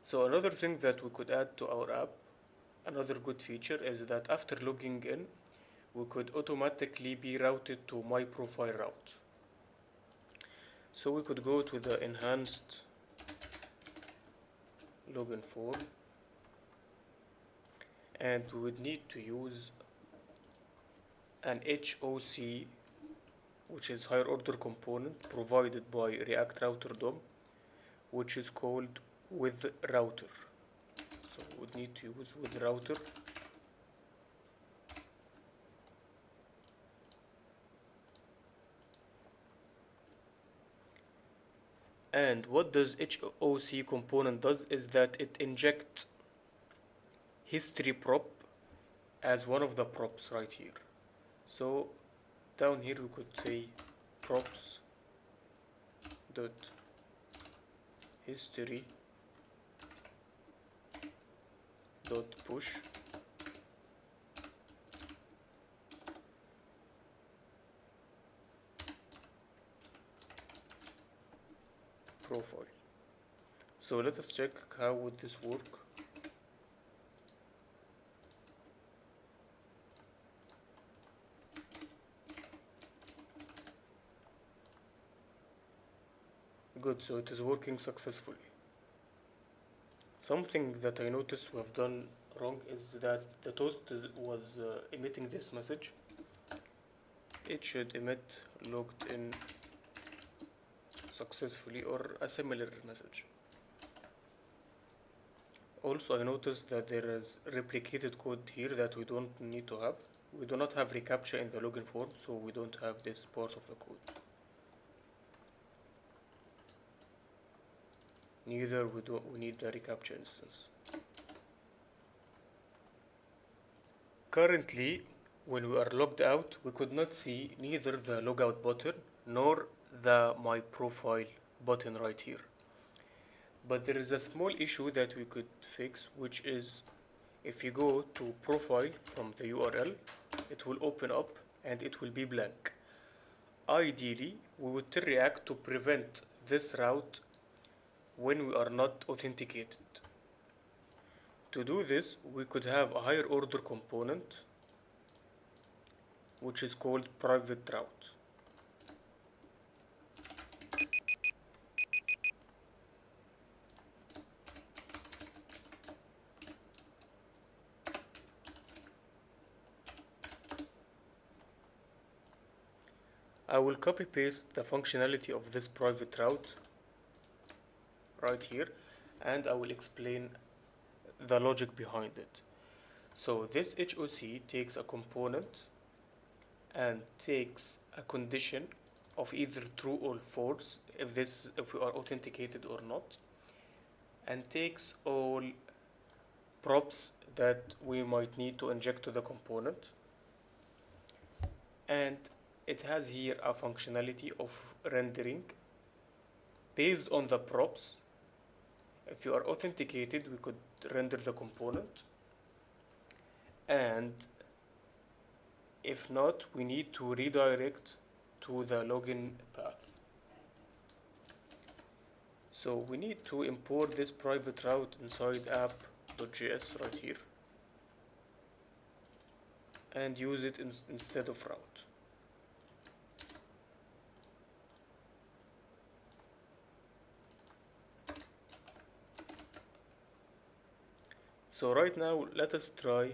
So another thing that we could add to our app, another good feature, is that after logging in, we could automatically be routed to my profile route. So we could go to the enhanced login form, and we would need to use an HOC, which is higher order component provided by React Router DOM, which is called with router. So we would need to use with router. And what does HOC component does is that it injects history prop as one of the props right here. So down here we could say props dot history dot push profile. So let us check how would this work. Good, so it is working successfully. Something that I noticed we have done wrong is that the toast was emitting this message. It should emit logged in successfully or a similar message. Also, I noticed that there is replicated code here that we don't need to have. We do not have reCAPTCHA in the login form, so we don't have this part of the code. Neither we need the reCAPTCHA instance. Currently, when we are logged out, we could not see neither the logout button nor the my profile button right here. But there is a small issue that we could fix, which is if you go to profile from the URL, it will open up and it will be blank. Ideally, we would tell React to prevent this route when we are not authenticated. To do this, we could have a higher order component, which is called private route. I will copy paste the functionality of this private route right here, and I will explain the logic behind it. So this HOC takes a component and takes a condition of either true or false if we are authenticated or not, and takes all props that we might need to inject to the component, and it has here a functionality of rendering based on the props. If you are authenticated, we could render the component, and if not, we need to redirect to the login path. So we need to import this private route inside app.js right here and use it instead of route. So right now, let us try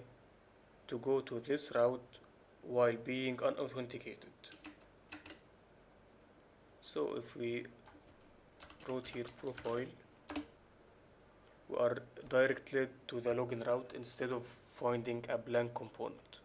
to go to this route while being unauthenticated. So if we wrote here profile, we are directed to the login route instead of finding a blank component.